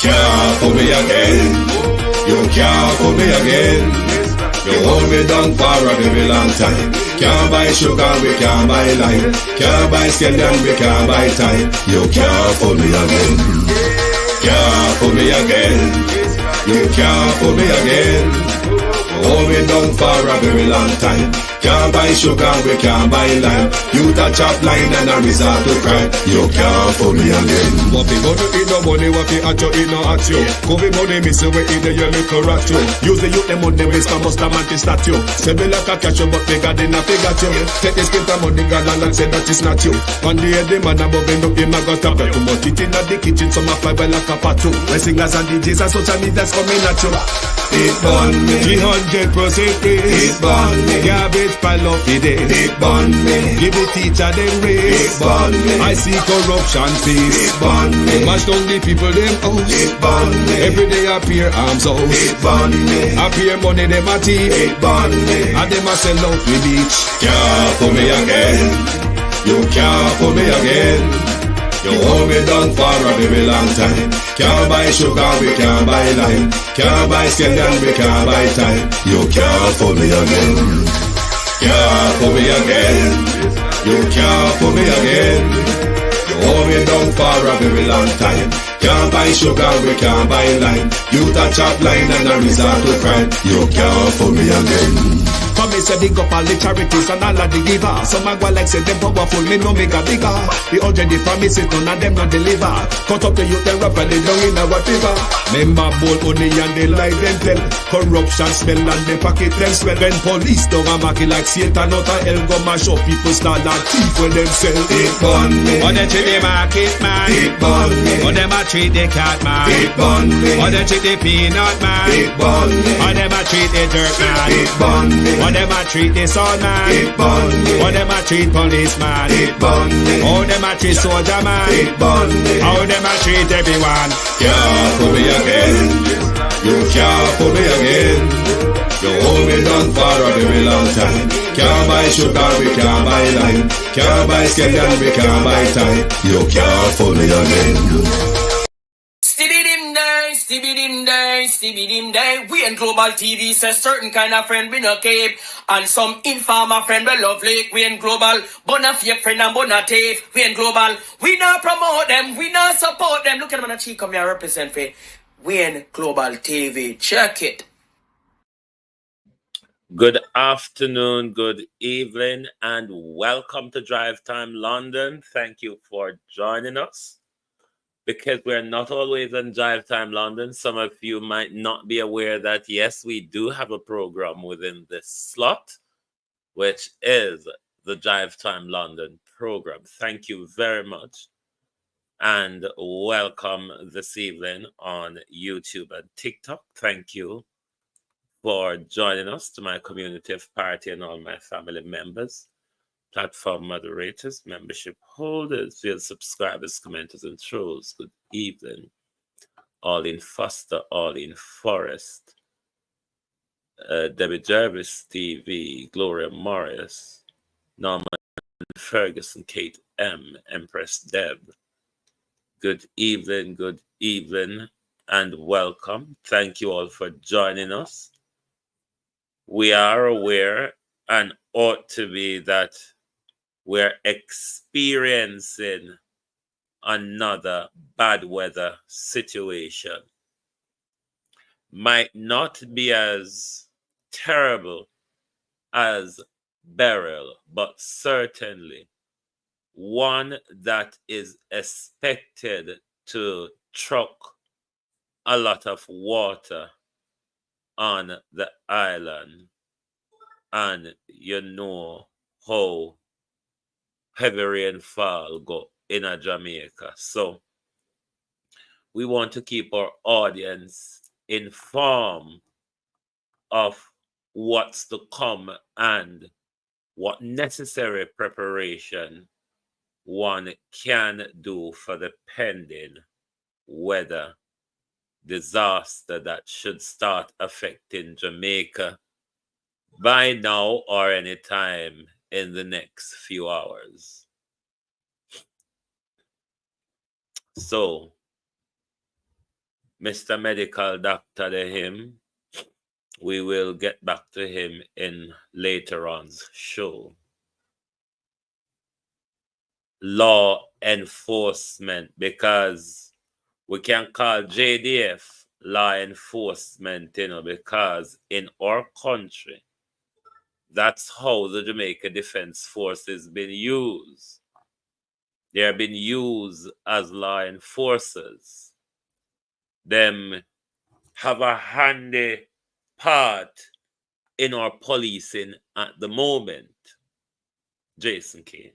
Can't fool me again. You can't fool me again. You hold me down for a very long time. Can't buy sugar, we can't buy lime. Can't buy scallion, we can't buy time. You can't fool me again. Can't fool me again. You can't fool me again. Hold me down for a very long time. Can't buy sugar, we can't buy lime. You touch up line and a resort to crime. You can't fool me again. What people do in no money, what people at you in no at you. Covid money miss away in the your little rat you. Use the youth them money waste and bust a man to statue. Say me like a catch you but bigger than a figure you. Take the spin of money girl and say that is not you. One day the man above end up him a got a bet. Too much it in the kitchen, some a fly well like a patu. When singers and DJs and social media's coming at you. It burn me. 300% raise. It burn me. Garbage pile up the day. It burn me. Give the teacher them raise. It burn me. I see corruption face. It burn me. Mash down the people them house. It burn me. Every day appear arms out. It burn me. Appear money them a thief. It burn me. And them a sell out with each. Can't fool me again. You can't fool me again. You hold me down for a very long time. Can't buy sugar, we can't buy lime. Can't buy scallion, we can't buy time. You can't fool me again. Can't fool me again. You can't fool me again. You hold me down for a very long time. Can't buy sugar, we can't buy lime. You touch up line and a resort to crime. You can't fool me again. Come me say big up all the charities and all of the givers. Some a go like say them powerful, me no make a bigger. The 100 the promises, none of them not deliver. Cut up the youth, they rap and they down in a whatever. Member bold money and they lie them tell. Corruption smell and they pocket them swell. When police don't a market like Satan out of hell, go mash up people start like thief when them sell. It burn me. Or they treat the market man. It burn me. Or them a treat the cat man. It burn me. Or they treat the peanut man. It burn me. Or them a treat the dirt man. It burn me. Or them a treat the son man. It burn me. Or them a treat policeman. It burn me. How them a treat soldier man. It burn me. How them a treat everyone. Can't fool me again. You can't fool me again. You hold me down for a very long time. Can't buy sugar, we can't buy lime. Can't buy scallion, we can't buy time. You can't fool me again. Stevie dim day. We in Global TV says certain kind of friend we no cape. And some informer friend we love lake. We in Global. Bona fake friend and bona tape. We in Global. We not promote them. We not support them. Look at them on the cheek come here represent for. We in Global TV. Check it. Good afternoon, good evening, and welcome to Drive Time London. Thank you for joining us. Because we're not always on Drive Time London, some of you might not be aware that, yes, we do have a program within this slot, which is the Drive Time London program. Thank you very much. And welcome this evening on YouTube and TikTok. Thank you for joining us, to my community of party and all my family members, platform moderators, membership holders, field subscribers, commenters, and trolls. Good evening. All in Foster, all in Forest, Debbie Jervis, TV, Gloria Morris, Norman Ferguson, Kate M, Empress Deb. Good evening, and welcome. Thank you all for joining us. We are aware and ought to be that we're experiencing another bad weather situation. Might not be as terrible as Beryl, but certainly one that is expected to truck a lot of water on the island. And you know how heavy rainfall go in a Jamaica. So we want to keep our audience informed of what's to come and what necessary preparation one can do for the pending weather disaster that should start affecting Jamaica by now or any time in the next few hours. So Mr. Medical Doctor to him. We will get back to him in later on's show. Law enforcement, because we can call JDF law enforcement, because in our country, that's how the Jamaica Defense Force has been used. They have been used as law enforcers. Them have a handy part in our policing at the moment. Jason Kane.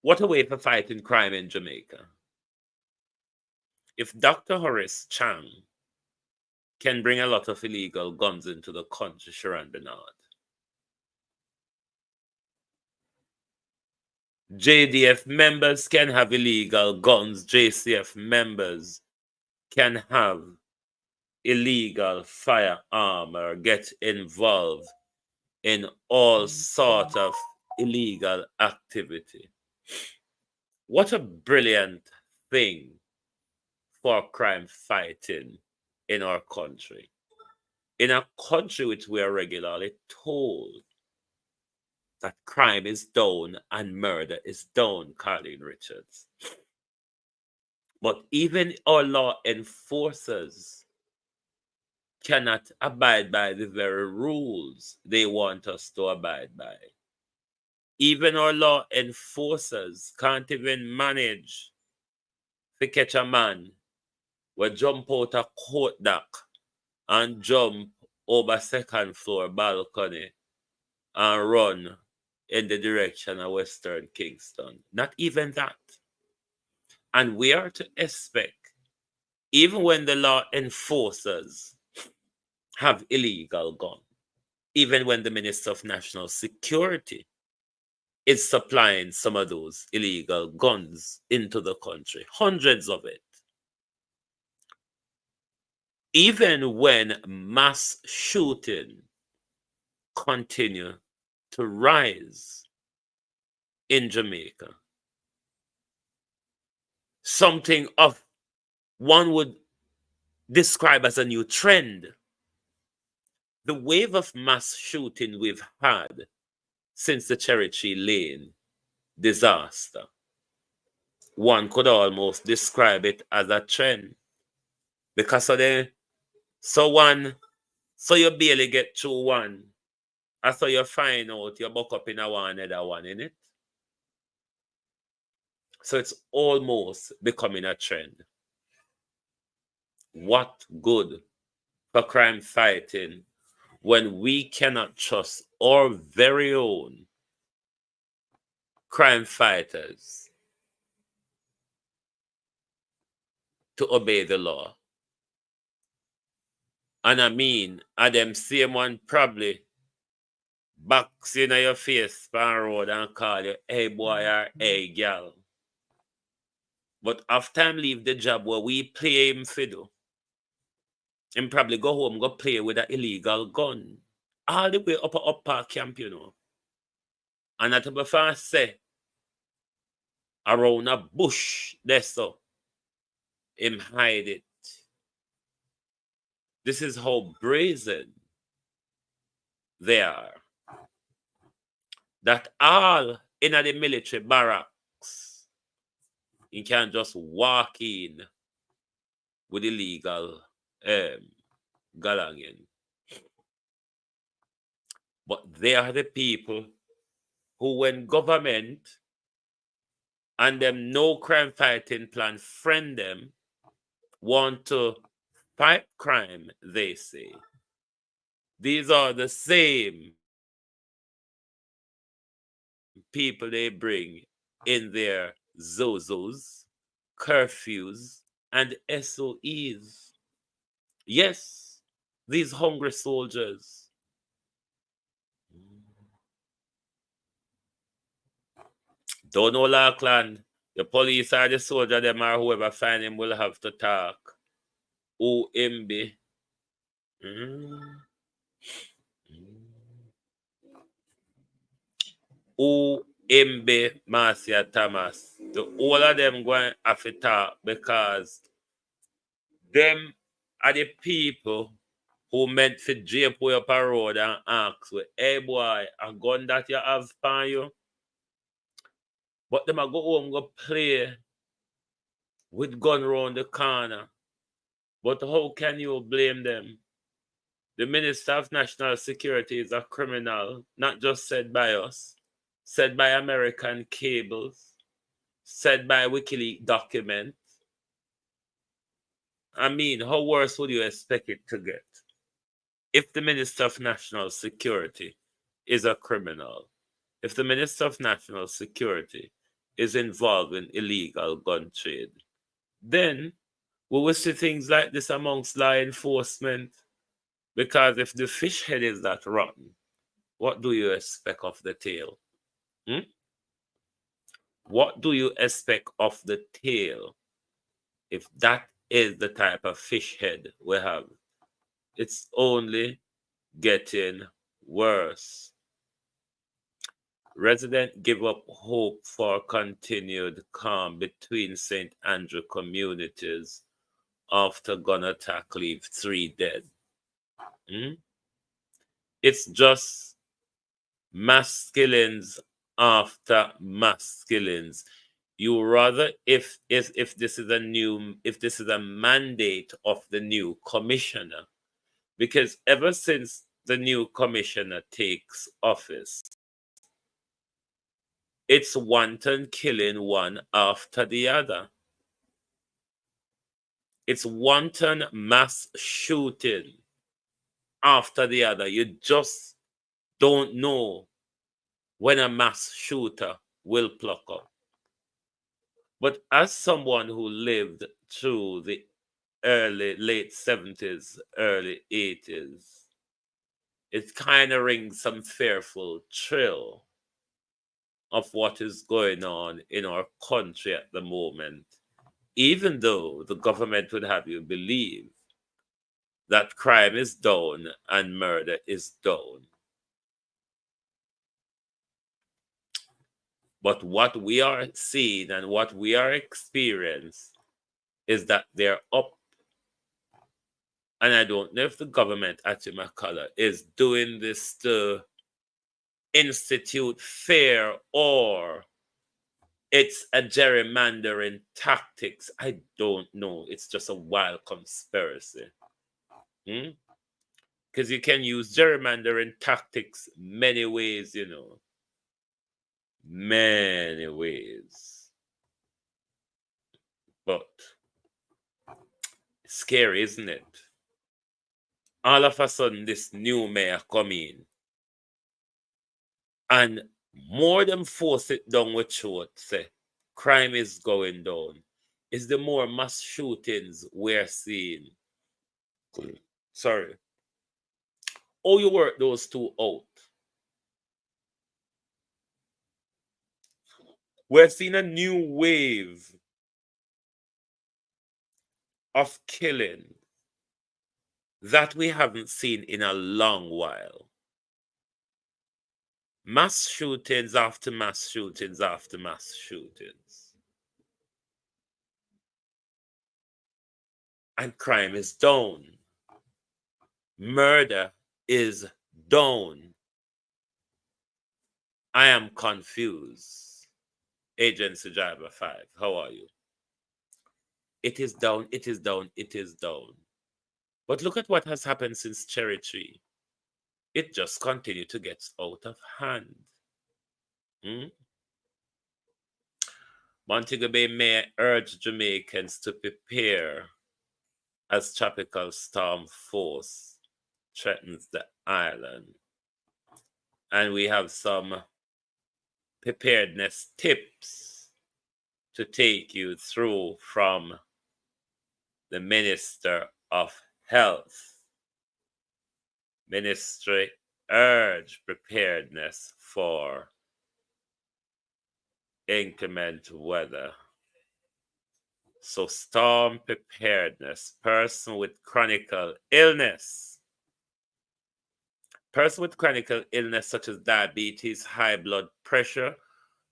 What a way for fighting crime in Jamaica. If Dr. Horace Chang can bring a lot of illegal guns into the country, Sharon Bernard, JDF members can have illegal guns, JCF members can have illegal firearm or get involved in all sort of illegal activity. What a brilliant thing for crime fighting in our country. In a country which we are regularly told that crime is down and murder is down, Carleen Richards. But even our law enforcers cannot abide by the very rules they want us to abide by. Even our law enforcers can't even manage to catch a man who jump out a court dock and jump over second floor balcony and run in the direction of Western Kingston. Not even that. And we are to expect, even when the law enforcers have illegal guns, even when the Minister of National Security is supplying some of those illegal guns into the country, hundreds of it. Even when mass shooting continue to rise in Jamaica, something of one would describe as a new trend. The wave of mass shooting we've had since the Cherry Tree Lane disaster, one could almost describe it as a trend. Because of so you barely get through one. And so you find out you buck up in another one, in it. So it's almost becoming a trend. What good for crime fighting when we cannot trust our very own crime fighters to obey the law? And I mean, them same one probably box in your face pan road and call you, hey boy or hey gal. But after him leave the job where we play him fiddle, him probably go home, go play with an illegal gun. All the way up a park camp, And that before say, around a bush, there so, him hide it. This is how brazen they are. That all in the military barracks, you can just walk in with illegal galangin. But they are the people who, when government and them no crime fighting plan friend them, want to fight crime, they say. These are the same people they bring in their zozos, curfews, and SOEs. Yes, these hungry soldiers. Don't know Lackland. The police or the soldier, them or whoever find him will have to talk. Who him be? Who him be, Marcia Thomas? The all of them going to have to talk because them are the people who meant to drape way up a road and ask with, hey boy, a gun that you have on you. But them a go home go play with gun round the corner. But how can you blame them? The Minister of National Security is a criminal, not just said by us, said by American cables, said by WikiLeaks documents. I mean, how worse would you expect it to get? If the Minister of National Security is a criminal, if the Minister of National Security is involved in illegal gun trade, then we will see things like this amongst law enforcement. Because if the fish head is that rotten, what do you expect of the tail? What do you expect of the tail if that is the type of fish head we have? It's only getting worse. Residents give up hope for continued calm between St. Andrew communities after gun attack leave 3 dead. It's just mass killings after mass killings. You rather if this is a mandate of the new commissioner, because ever since the new commissioner takes office, it's wanton killing one after the other. It's wanton mass shooting after the other. You just don't know when a mass shooter will pluck up. But as someone who lived through the late 70s, early 80s, it kind of rings some fearful thrill of what is going on in our country at the moment, even though the government would have you believe that crime is down and murder is down. But what we are seeing and what we are experiencing is that they're up. And I don't know if the government at Jamaica is doing this to institute fear or it's a gerrymandering tactics. I don't know. It's just a wild conspiracy. Because you can use gerrymandering tactics many ways, Many ways. But it's scary, isn't it? All of a sudden, this new mayor come in and more than force it down with throat, say, crime is going down. Is the more mass shootings we're seeing. Sorry. Oh, you work those two out. We're seeing a new wave of killing that we haven't seen in a long while. Mass shootings after mass shootings after mass shootings. And crime is down. Murder is down. I am confused. Agency Driver 5, how are you? It is down, it is down, it is down. But look at what has happened since Cherry Tree. It just continued to get out of hand. Montego Bay Mayor urged Jamaicans to prepare as tropical storm force threatens the island. And we have some preparedness tips to take you through from the Minister of Health. Ministry urged preparedness for inclement weather. So storm preparedness, person with chronic illness. Person with chronic illness such as diabetes, high blood pressure,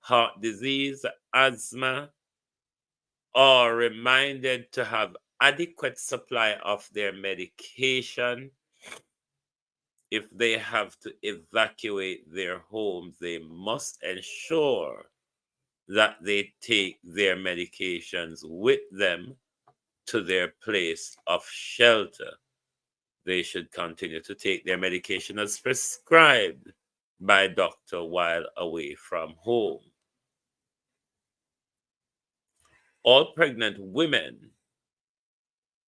heart disease, asthma, are reminded to have adequate supply of their medication. If they have to evacuate their homes, they must ensure that they take their medications with them to their place of shelter. They should continue to take their medication as prescribed by doctor while away from home. All pregnant women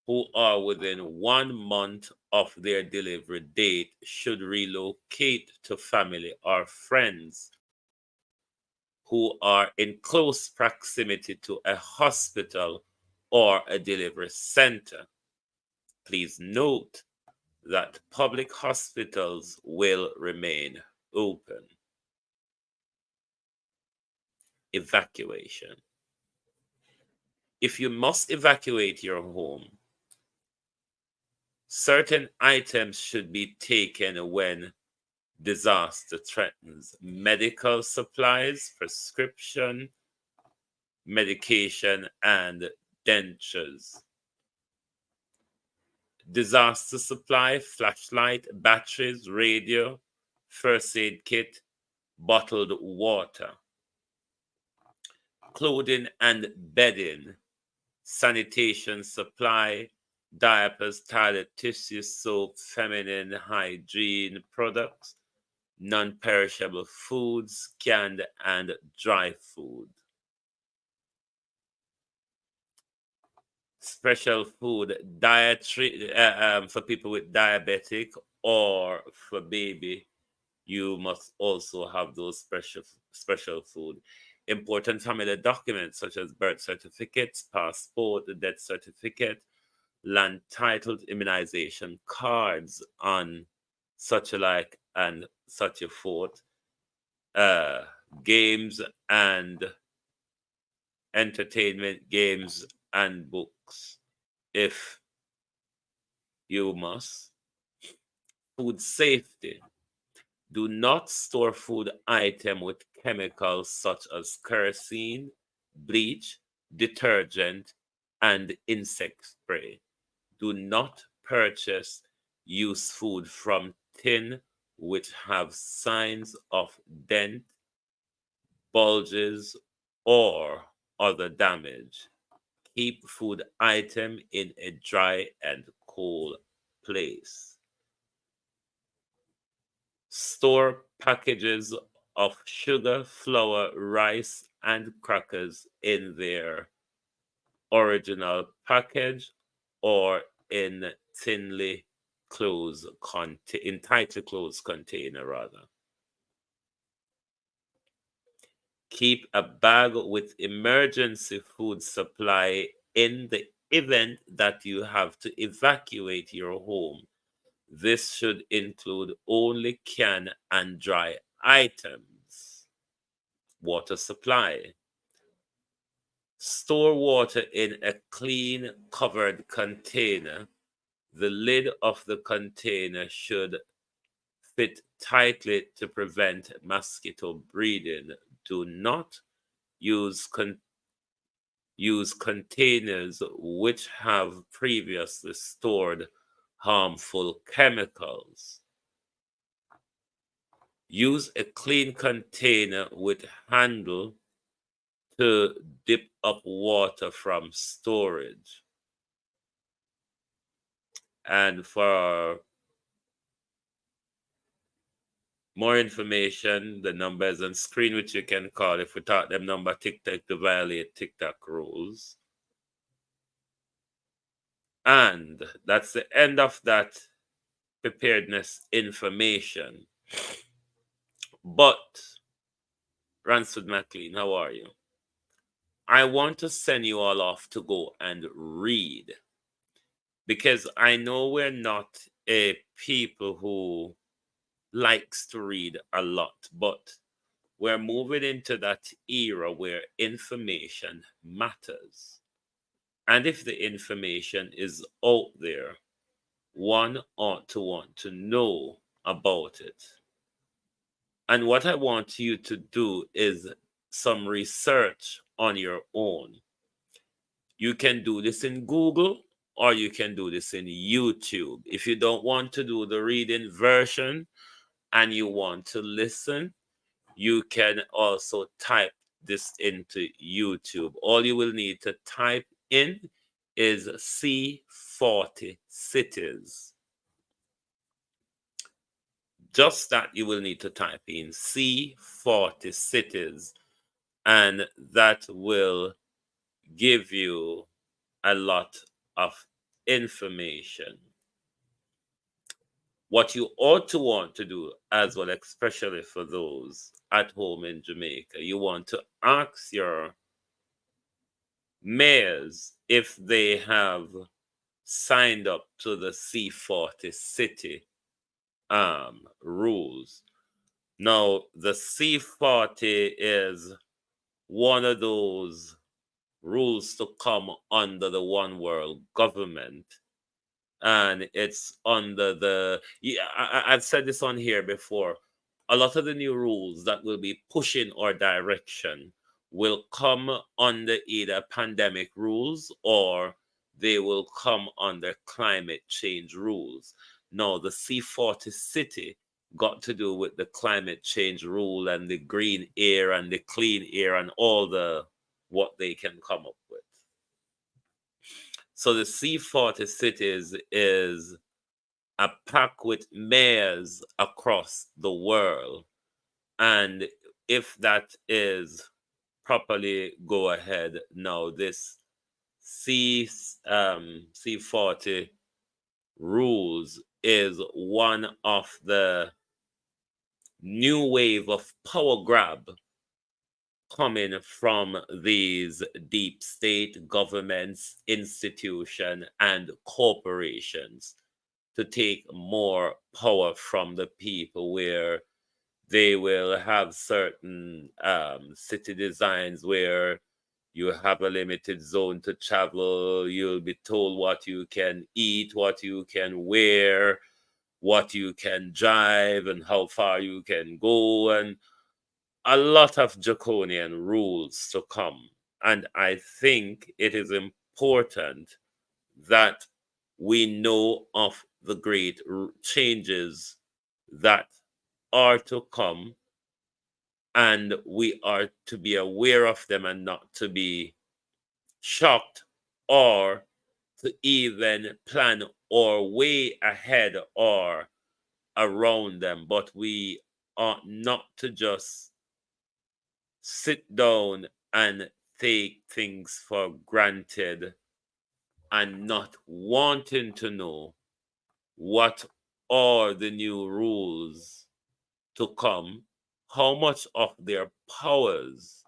who are within 1 month of their delivery date should relocate to family or friends who are in close proximity to a hospital or a delivery center. Please note that public hospitals will remain open. Evacuation. If you must evacuate your home, certain items should be taken when disaster threatens. Medical supplies, prescription, medication, and dentures. Disaster supply, flashlight, batteries, radio, first aid kit, bottled water. Clothing and bedding, sanitation supply, diapers, toilet tissue, soap, feminine hygiene products, non-perishable foods, canned and dry food. Special food, dietary for people with diabetic or for baby, you must also have those special food. Important family documents such as birth certificates, passport, death certificate, land title, immunization cards on such alike and such a forth, games and entertainment, games and books, if you must. Food safety. Do not store food item with chemicals such as kerosene, bleach, detergent, and insect spray. Do not purchase used food from tin which have signs of dent, bulges, or other damage. Keep food item in a dry and cool place. Store packages of sugar, flour, rice, and crackers in their original package or in tightly closed container rather. Keep a bag with emergency food supply in the event that you have to evacuate your home. This should include only canned and dry items. Water supply. Store water in a clean, covered container. The lid of the container should fit tightly to prevent mosquito breeding. Do not use containers which have previously stored harmful chemicals. Use a clean container with handle to dip up water from storage. And for more information, the number is on screen, which you can call if we taught them number TikTok to violate TikTok rules. And that's the end of that preparedness information. But, Ransford McLean, how are you? I want to send you all off to go and read, because I know we're not a people who likes to read a lot, but we're moving into that era where information matters. And if the information is out there, one ought to want to know about it. And what I want you to do is some research on your own. You can do this in Google or you can do this in YouTube. If you don't want to do the reading version and you want to listen, you can also type this into YouTube. All you will need to type in is C40 cities. Just that you will need to type in C40 cities, and that will give you a lot of information. What you ought to want to do as well, especially for those at home in Jamaica, you want to ask your mayors if they have signed up to the C40 city rules. Now, the C40 is one of those rules to come under the One World government. And it's under the, I've said this on here before, a lot of the new rules that will be pushing our direction will come under either pandemic rules or they will come under climate change rules. Now, the C40 city got to do with the climate change rule and the green air and the clean air and all the what they can come up with. So the C40 cities is a pack with mayors across the world. And if that is properly go ahead now, this C40 rules is one of the new wave of power grab coming from these deep state governments, institutions, and corporations to take more power from the people, where they will have certain city designs where you have a limited zone to travel. You'll be told what you can eat, what you can wear, what you can drive, and how far you can go, and a lot of draconian rules to come. And I think it is important that we know of the great changes that are to come, and we are to be aware of them and not to be shocked or to even plan or way ahead or around them. But we ought not to just sit down and take things for granted and not wanting to know what are the new rules to come, how much of their powers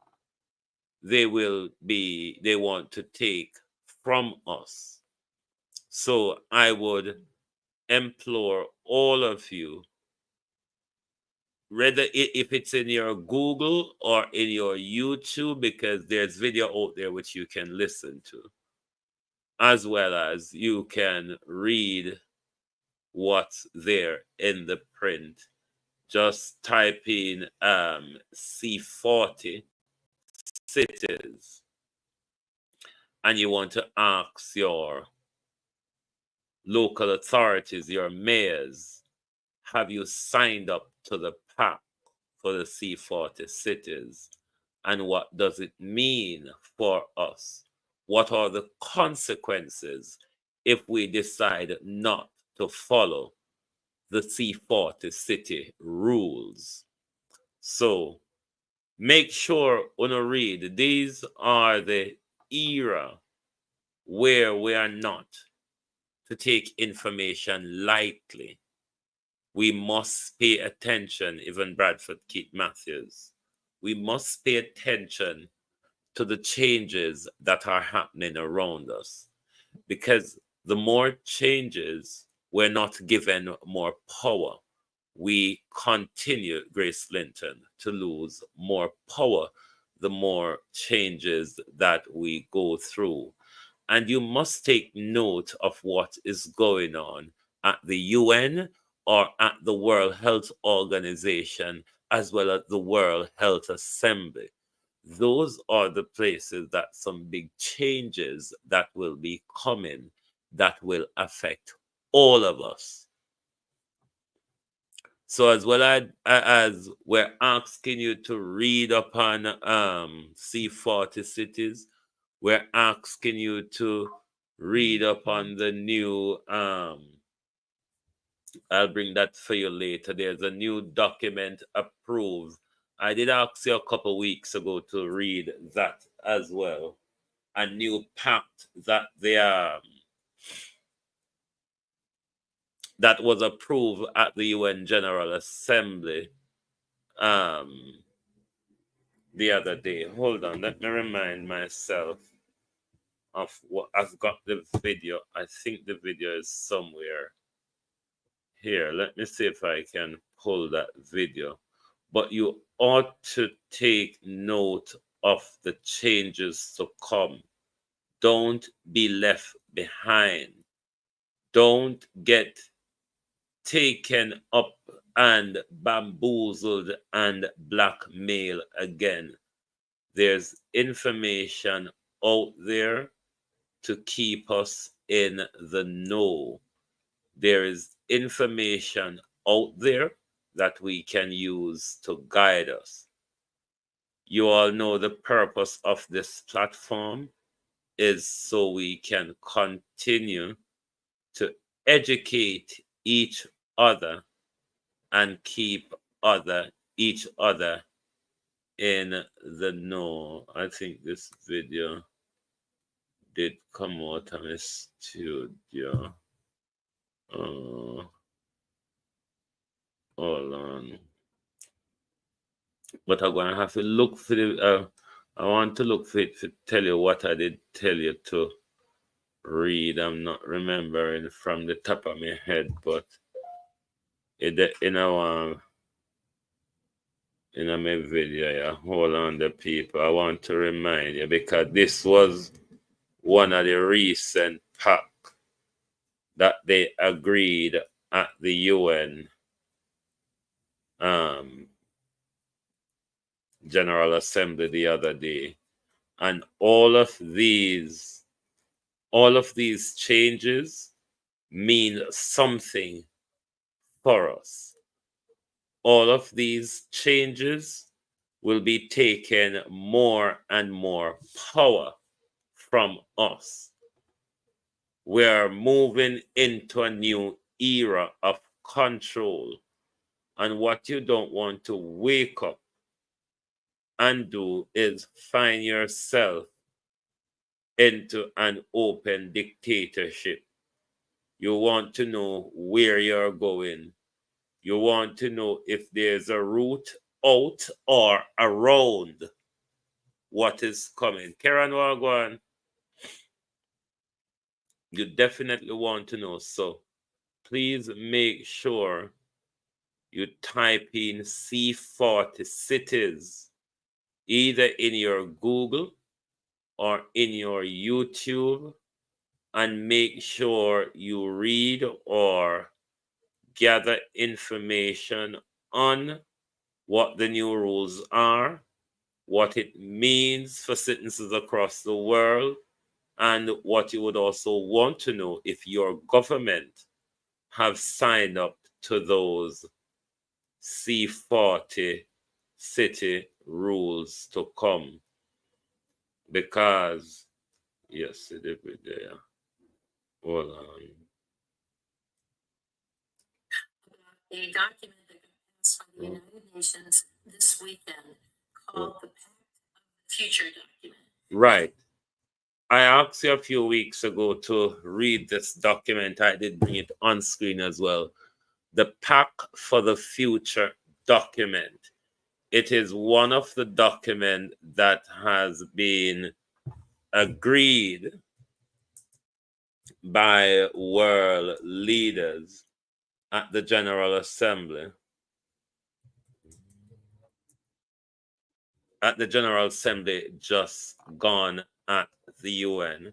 they want to take from us. So I would implore all of you, whether if it's in your Google or in your YouTube, because there's video out there which you can listen to, as well as you can read what's there in the print. Just type in C40 cities, and you want to ask your local authorities, your mayors, have you signed up to the pact for the C40 cities? And what does it mean for us? What are the consequences if we decide not to follow the C40 city rules? So make sure you read. These are the era where we are not to take information lightly. We must pay attention, even Bradford Keith Matthews. We must pay attention to the changes that are happening around us, because the more changes, we're not given more power. We continue, Grace Linton, to lose more power the more changes that we go through. And you must take note of what is going on at the UN or at the World Health Organization, as well as the World Health Assembly. those are the places that some big changes that will be coming that will affect all of us. So as well as we're asking you to read upon C40 cities, we're asking you to read upon the new I'll bring that for you later. There's a new document approved. I did ask you a couple weeks ago to read that as well. A new pact that that was approved at the UN General Assembly um, the other day. Hold on, let me remind myself of what I've got the video. I think the video is somewhere here. Let me see if I can pull that video. But you ought to take note of the changes to come. Don't be left behind. Don't get taken up and bamboozled and blackmailed again. There's information out there to keep us in the know. There is information out there that we can use to guide us. You all know the purpose of this platform is so we can continue to educate each other and keep each other in the know. I think this video did come out of my studio. Hold on. But I'm going to have to look for the. I want to look for it to tell you what I did tell you to read. I'm not remembering from the top of my head, but in my video, yeah. Hold on, the people. I want to remind you because this was one of the recent pact that they agreed at the UN General Assembly the other day, and all of these changes mean something for us. All of these changes will be taking more and more power from us. We are moving into a new era of control. And what you don't want to wake up and do is find yourself into an open dictatorship. You want to know where you're going. You want to know if there's a route out or around what is coming. Karen Wagwan, you definitely want to know. So please make sure you type in C40 cities either in your Google or in your YouTube, and make sure you read or gather information on what the new rules are, what it means for citizens across the world, and what you would also want to know if your government have signed up to those C40 city rules to come. Because, yes, it is there. Hold on. A document that got passed by the United Nations this weekend called the Pact of the Future document. Right. I asked you a few weeks ago to read this document. I did bring it on screen as well. The Pact for the Future document. It is one of the documents that has been agreed by world leaders at the General Assembly. At the General Assembly just gone at the UN.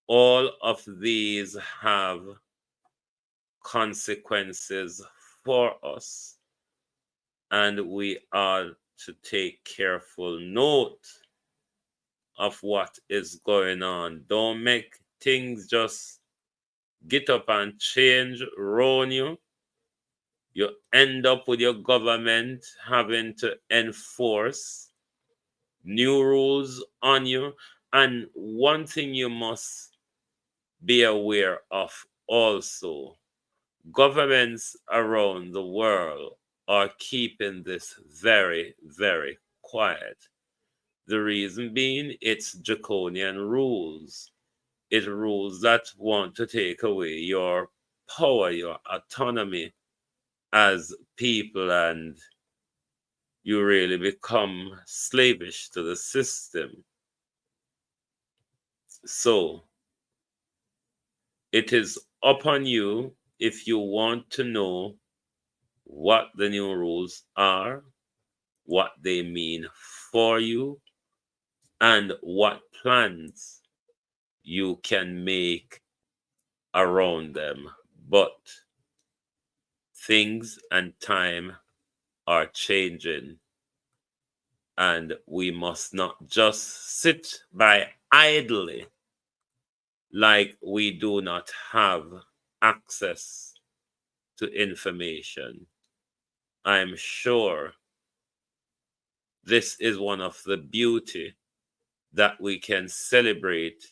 All of these have consequences for us, and we are to take careful note of what is going on. Don't make things just get up and change around you. You end up with your government having to enforce new rules on you. And one thing you must be aware of also, governments around the world are keeping this very, very quiet. The reason being, it's draconian rules. It's rules that want to take away your power, your autonomy as people, and you really become slavish to the system. So it is upon you if you want to know what the new rules are, what they mean for you, and what plans you can make around them. But things and time are changing, and we must not just sit by idly like we do not have access to information. I'm sure this is one of the beauty that we can celebrate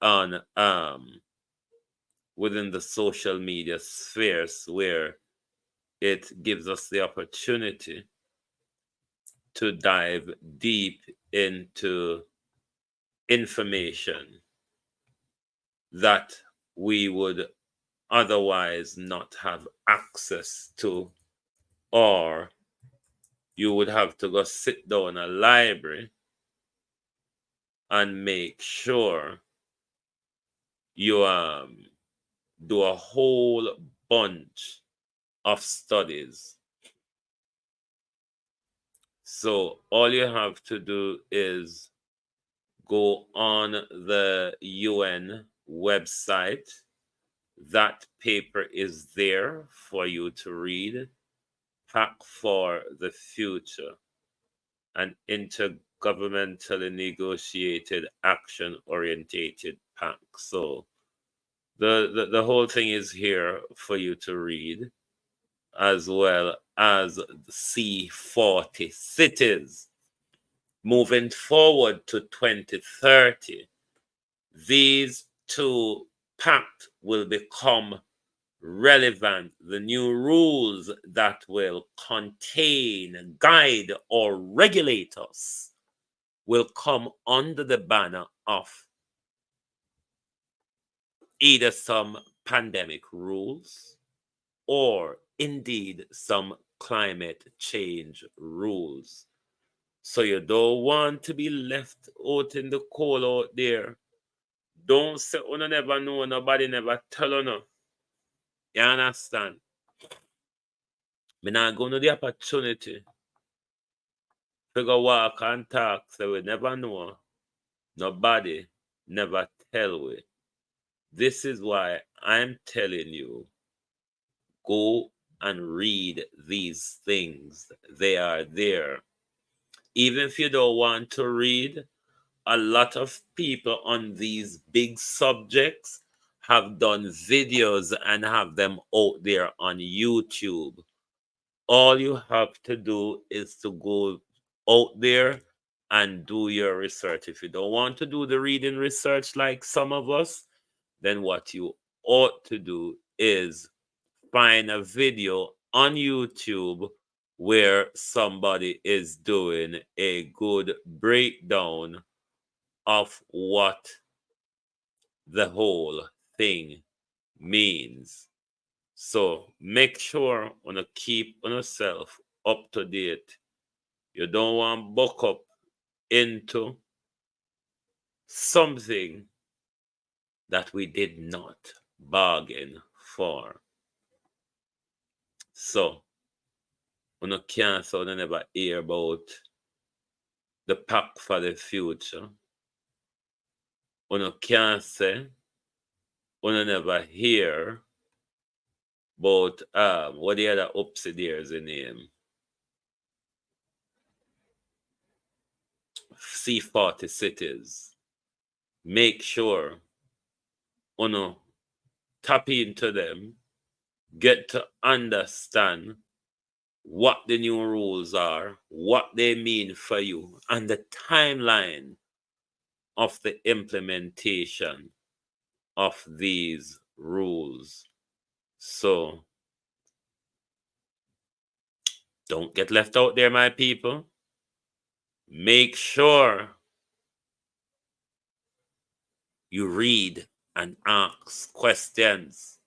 on within the social media spheres, where it gives us the opportunity to dive deep into information that we would otherwise not have access to, or you would have to go sit down in a library and make sure you do a whole bunch of studies. So all you have to do is go on the UN website. That paper is there for you to read. Pact for the Future, an intergovernmentally negotiated action-orientated pact. So the whole thing is here for you to read, as well as C40 cities. Moving forward to 2030, these two pacts will become relevant. The new rules that will contain, guide, or regulate us will come under the banner of either some pandemic rules or indeed some climate change rules. So you don't want to be left out in the cold out there. Don't say, "Oh, no, never know, nobody never tell you no." You understand? Me not going to the opportunity to go walk and talk, so we never know. Nobody never tell we. This is why I'm telling you, go and read these things. They are there. Even if you don't want to read, a lot of people on these big subjects have done videos and have them out there on YouTube. All you have to do is to go out there and do your research. If you don't want to do the reading research like some of us, then what you ought to do is find a video on YouTube where somebody is doing a good breakdown of what the whole thing means. So make sure to keep on yourself up to date. You don't want to buck up into something that we did not bargain for. So, you can't so you never hear about the pact for the future. You can't say you never hear about what the other upstairs in name. C40 cities. Make sure uno tap into them, get to understand what the new rules are, what they mean for you, and the timeline of the implementation of these rules. So don't get left out there, my people. Make sure you read and ask questions.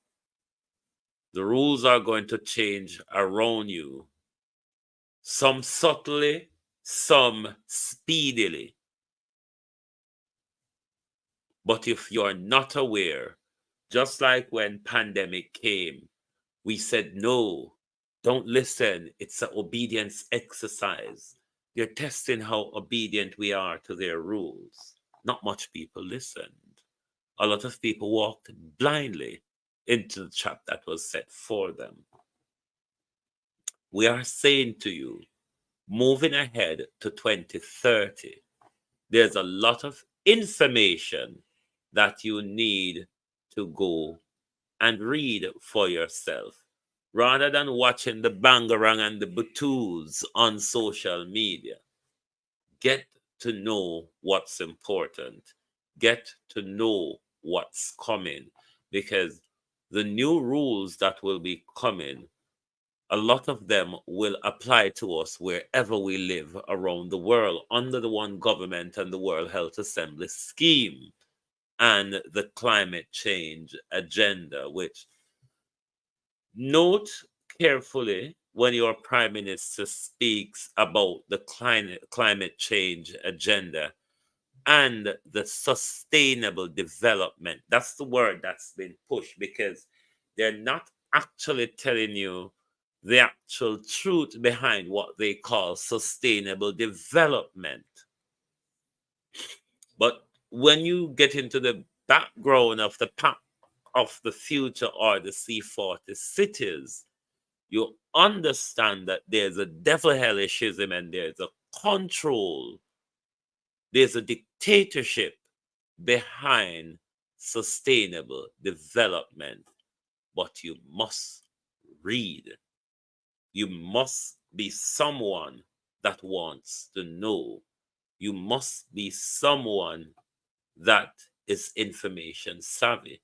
The rules are going to change around you, some subtly, some speedily. But if you're not aware, just like when pandemic came, we said, no, don't listen. It's an obedience exercise. They're testing how obedient we are to their rules. Not much people listened. A lot of people walked blindly into the trap that was set for them. We are saying to you, moving ahead to 2030, there's a lot of information that you need to go and read for yourself rather than watching the bangarang and the butus on social media. Get to know what's important. Get to know what's coming, because the new rules that will be coming, a lot of them will apply to us wherever we live around the world under the One Government and the World Health Assembly scheme and the climate change agenda, which, note carefully when your prime minister speaks about the climate change agenda and the sustainable development. That's the word that's been pushed, because they're not actually telling you the actual truth behind what they call sustainable development. But when you get into the background of the pack of the future, or the C40 cities, you understand that there's a devil hellishism and there's a control, there's a dictatorship behind sustainable development. But you must read. You must be someone that wants to know. You must be someone that is information savvy.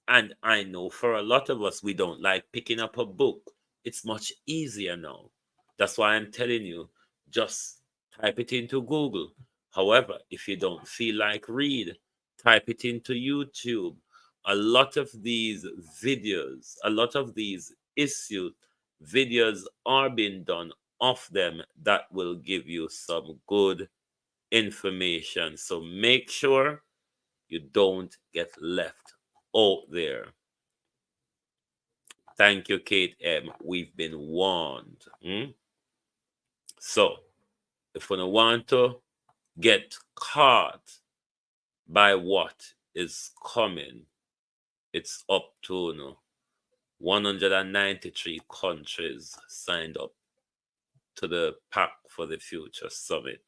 And I know for a lot of us, we don't like picking up a book. It's much easier now. That's why I'm telling you, just type it into Google. However, if you don't feel like read, type it into YouTube. A lot of these videos, a lot of these issue videos are being done of them that will give you some good information. So make sure you don't get left out there. Thank you, Kate M. We've been warned. So, if we don't want to get caught by what is coming, it's up to 193 countries signed up to the Pact for the Future Summit.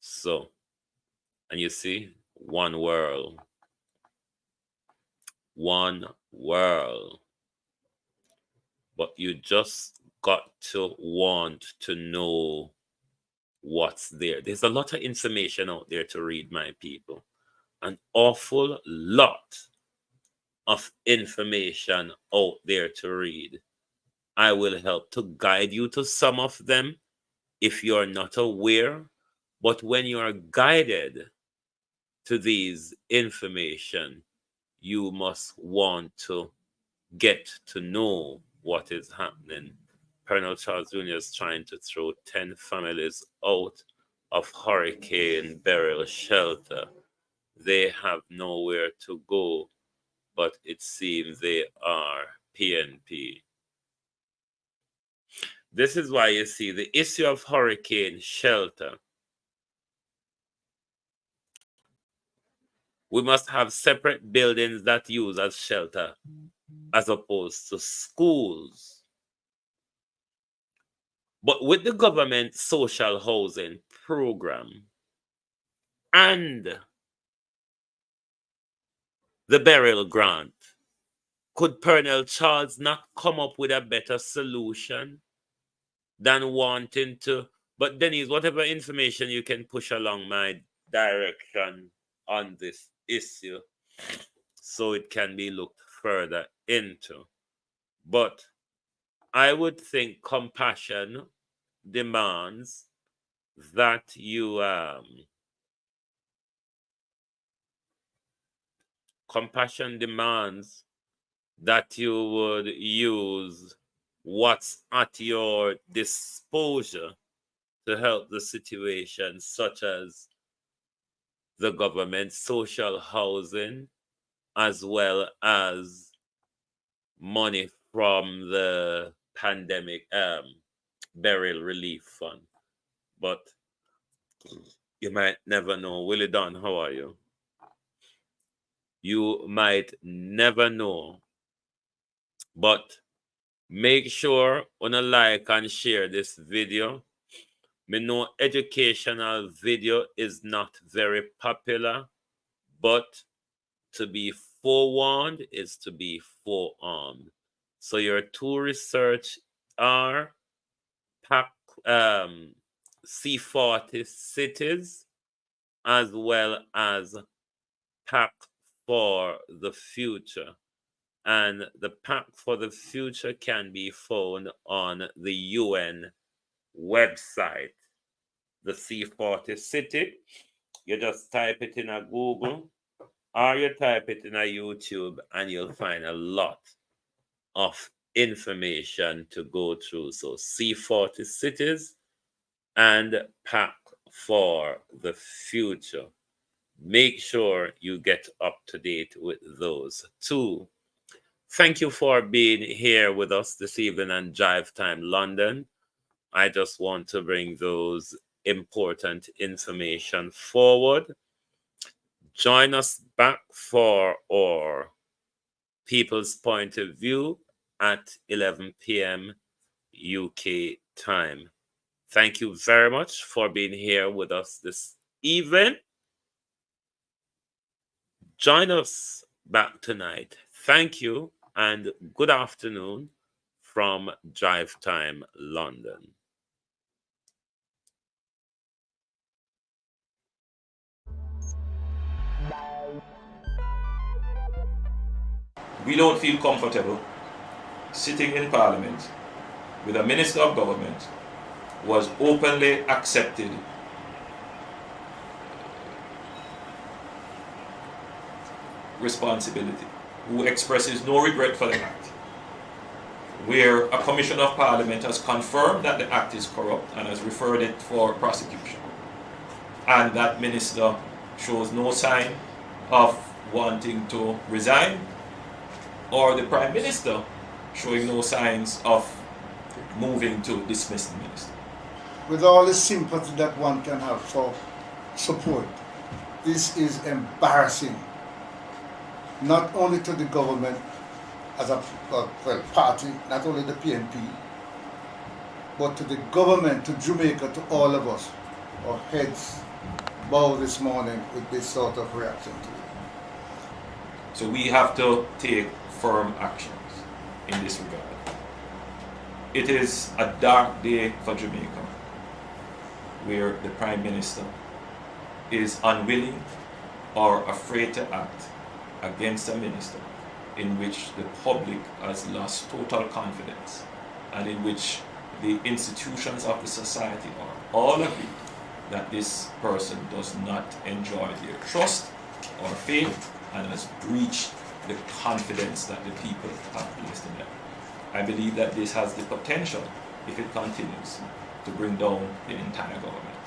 So, and you see, one world. One world. But you just got to want to know what's there. There's a lot of information out there to read, my people. An awful lot of information out there to read. I will help to guide you to some of them if you're not aware. But when you are guided to these information, you must want to get to know what is happening. Colonel Charles Jr. is trying to throw 10 families out of Hurricane Beryl shelter. They have nowhere to go, but it seems they are PNP. This is why you see the issue of hurricane shelter. We must have separate buildings that use as shelter as opposed to schools. But with the government social housing program, and the burial grant. Could Pernell Charles not come up with a better solution than wanting to? But Denise, whatever information you can push along my direction on this issue so it can be looked further into. But I would think compassion demands that you compassion demands that you would use what's at your disposal to help the situation, such as the government social housing, as well as money from the pandemic burial relief fund. But you might never know. Willie Don, how are you? You might never know. But make sure on a like and share this video. Me know educational video is not very popular, but to be forewarned is to be forearmed. So your two research are C40 CITIES as well as Pack for the Future. And the Pack for the Future can be found on the UN website. The C40 City, you just type it in a Google or you type it in a YouTube and you'll find a lot of information to go through. So C40 Cities and Pack for the Future. Make sure you get up to date with those two. Thank you for being here with us this evening on Drive Time London. I just want to bring those important information forward. Join us back for our People's Point of View at 11 p.m. UK time. Thank you very much for being here with us this evening. Join us back tonight. Thank you and good afternoon from Drive Time London. We don't feel comfortable sitting in Parliament with a Minister of Government who has openly accepted responsibility, who expresses no regret for the act, where a Commissioner of Parliament has confirmed that the act is corrupt and has referred it for prosecution, and that Minister shows no sign of wanting to resign, or the Prime Minister showing no signs of moving to dismiss the Minister. With all the sympathy that one can have for support, this is embarrassing, not only to the government as a party, not only the PNP, but to the government, to Jamaica, to all of us. Our heads bow this morning with this sort of reaction to it. So we have to take firm actions in this regard. It is a dark day for Jamaica, where the Prime Minister is unwilling or afraid to act against a minister in which the public has lost total confidence and in which the institutions of the society are all agreed that this person does not enjoy their trust or faith and has breached the confidence that the people have placed in them. I believe that this has the potential, if it continues, to bring down the entire government.